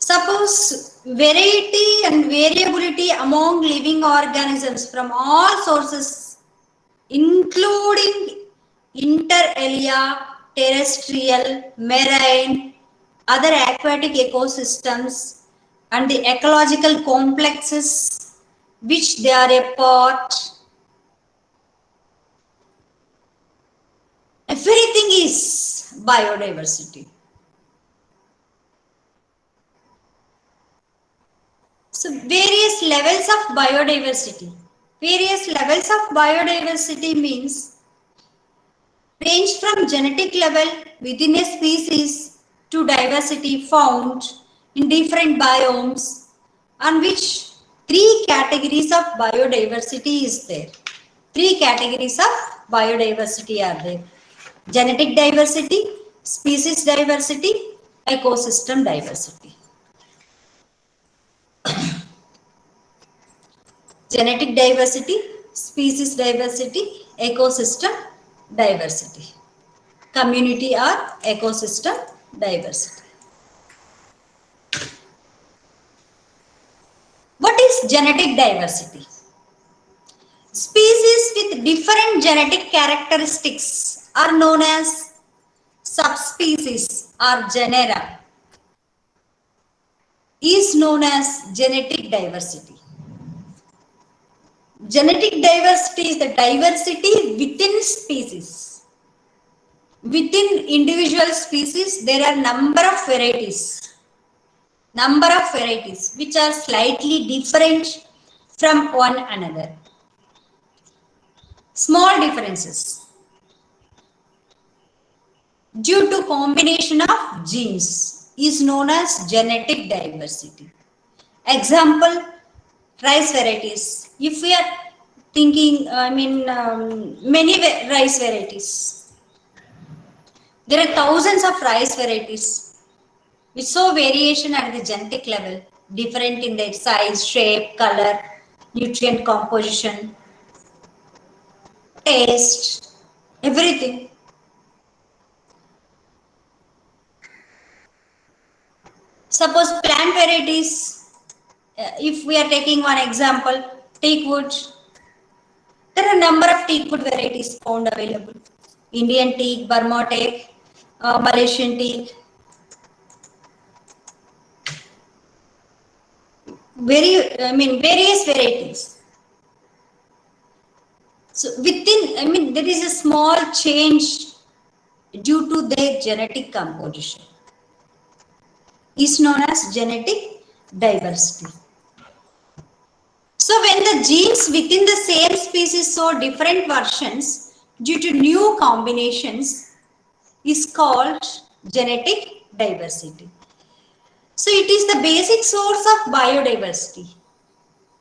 Suppose variety and variability among living organisms from all sources, including inter alia, terrestrial, marine, other aquatic ecosystems, and the ecological complexes which they are a part. Everything is biodiversity. So various levels of biodiversity. Various levels of biodiversity means range from genetic level within a species to diversity found in different biomes, on which three categories of biodiversity is there. Three categories of biodiversity are there: genetic diversity, species diversity, ecosystem diversity. Genetic diversity, species diversity, ecosystem diversity. Community or ecosystem diversity. What is genetic diversity? Species with different genetic characteristics are known as subspecies or genera, is known as genetic diversity. Genetic diversity is the diversity within species. Within individual species, there are number of varieties which are slightly different from one another. Small differences due to combination of genes is known as genetic diversity. Example, rice varieties. If we are thinking, many rice varieties. There are thousands of rice varieties which show variation at the genetic level, different in their size, shape, color, nutrient composition, taste, everything. Suppose plant varieties, if we are taking one example, teak wood. There are a number of teak wood varieties found available. Indian teak, Burma teak, Malaysian teak. Various varieties. So within, there is a small change due to their genetic composition. Is known as genetic diversity. So when the genes within the same species show different versions due to new combinations is called genetic diversity. So it is the basic source of biodiversity.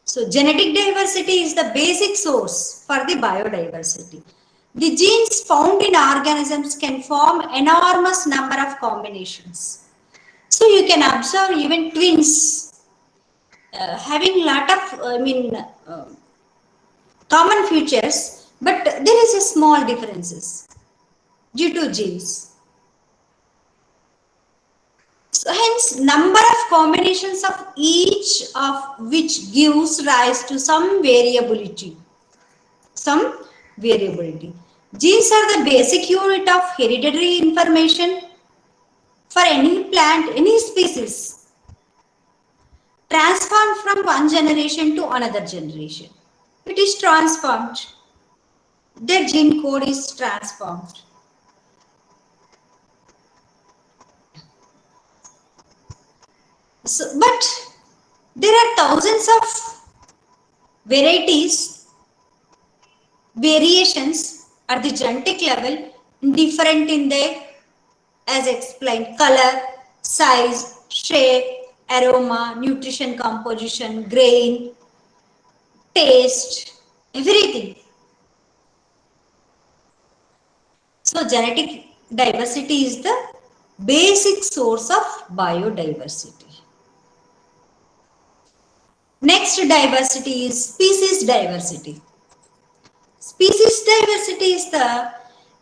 So genetic diversity is the basic source for the biodiversity. The genes found in organisms can form enormous number of combinations. So you can observe even twins having lot of common features, but there is a small differences due to genes. So hence number of combinations of each of which gives rise to some variability. Genes are the basic unit of hereditary information for any plant, any species, transformed from one generation to another generation. It is transformed. Their gene code is transformed. So, but there are thousands of variations at the genetic level, different in their, as explained, color, size, shape, aroma, nutrition composition, grain, taste, everything. So genetic diversity is the basic source of biodiversity. Next diversity is species diversity. Species diversity is the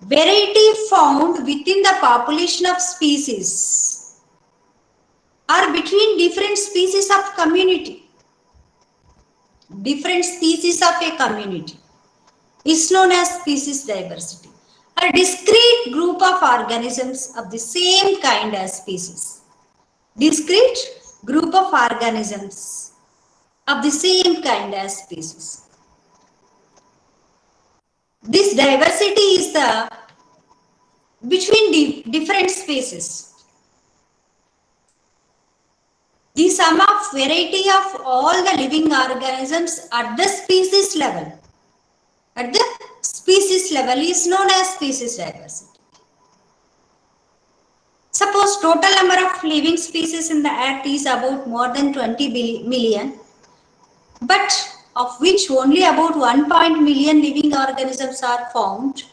variety found within the population of species. or between different species of community. Different species of a community is known as species diversity. A discrete group of organisms of the same kind as species. Discrete group of organisms of the same kind as species. This diversity is the between different species. The sum of variety of all the living organisms at the species level. At the species level is known as species diversity. Suppose total number of living species in the earth is about more than 20 million, but of which only about 1 million living organisms are found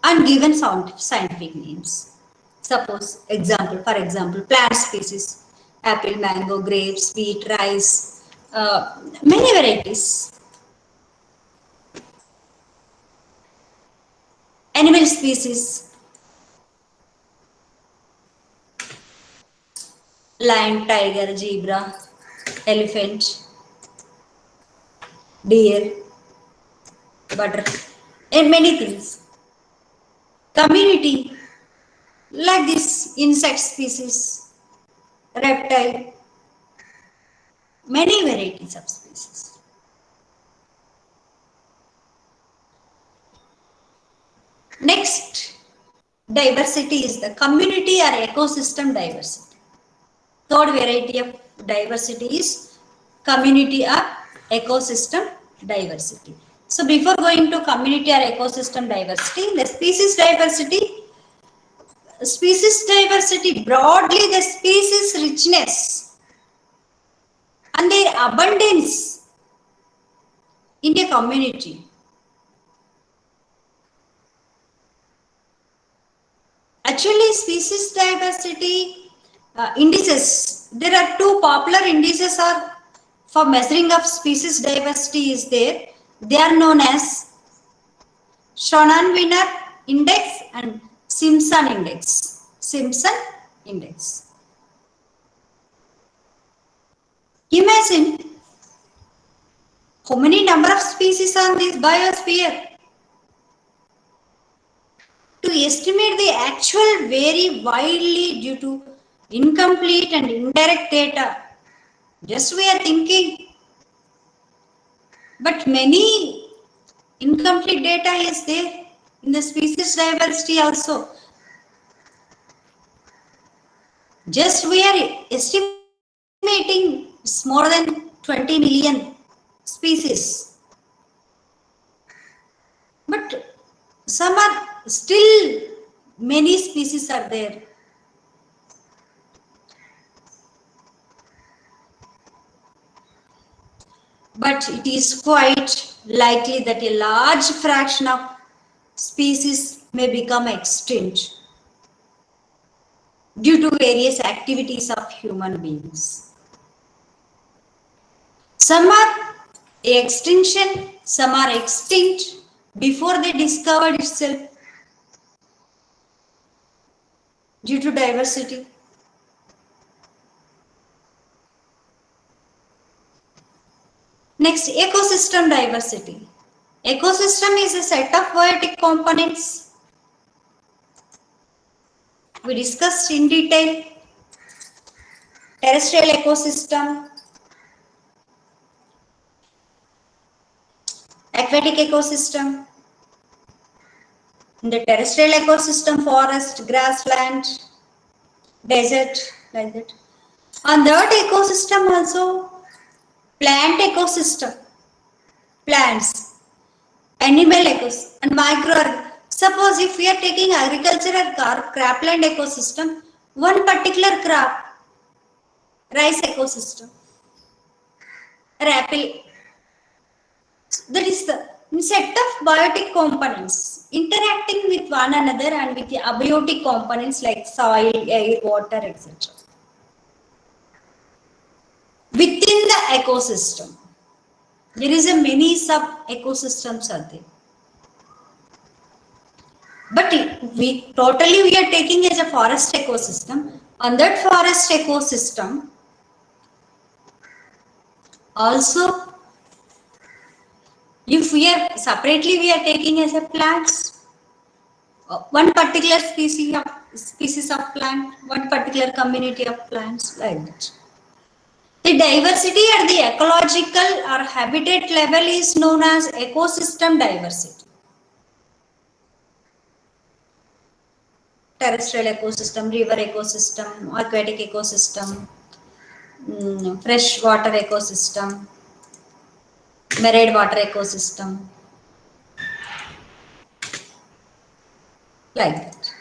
and given scientific names. Suppose for example, plant species, apple, mango, grapes, wheat, rice, many varieties. Animal species, lion, tiger, zebra, elephant, deer, butterfly, and many things. Community, like this, insect species, reptile, many varieties of species. Next, diversity is the community or ecosystem diversity. Third variety of diversity is community or ecosystem diversity. So before going to community or ecosystem diversity, the species diversity broadly the species richness and their abundance in a community. Actually, species diversity indices, there are two popular indices are for measuring of species diversity is there. They are known as Schonen-Wiener index and Simpson index. Simpson index. Imagine how many number of species on this biosphere. To estimate the actual vary widely due to incomplete and indirect data. Just we are thinking, but many incomplete data is there in the species diversity also. Just we are estimating it's more than 20 million species. But some are still many species are there. But it is quite likely that a large fraction of species may become extinct due to various activities of human beings. Some are extinction, some are extinct before they discovered itself due to diversity. Next, ecosystem diversity. Ecosystem is a set of biotic components. We discussed in detail terrestrial ecosystem, aquatic ecosystem. In the terrestrial ecosystem, forest, grassland, desert, like that. On that ecosystem also, plant ecosystem, plants, animal ecosystem, and micro. Suppose if we are taking agricultural cropland ecosystem, one particular crop, rice ecosystem, or apple, that is the set of biotic components interacting with one another and with the abiotic components like soil, air, water, etc. Within the ecosystem, there is a many sub ecosystems are there. But we are taking as a forest ecosystem. On that forest ecosystem, also, if we are separately we are taking as a plants, one particular species of plant, one particular community of plants, like that. The diversity at the ecological or habitat level is known as ecosystem diversity. Terrestrial ecosystem, river ecosystem, aquatic ecosystem, freshwater ecosystem, marine water ecosystem, like that.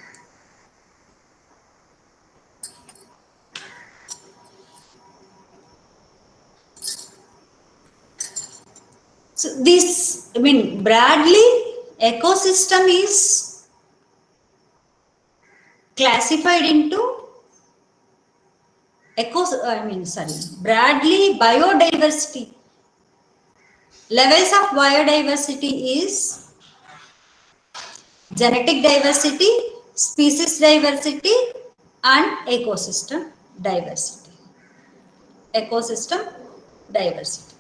So this, broadly, ecosystem is classified into broadly biodiversity. Levels of biodiversity is genetic diversity, species diversity, and ecosystem diversity. Ecosystem diversity.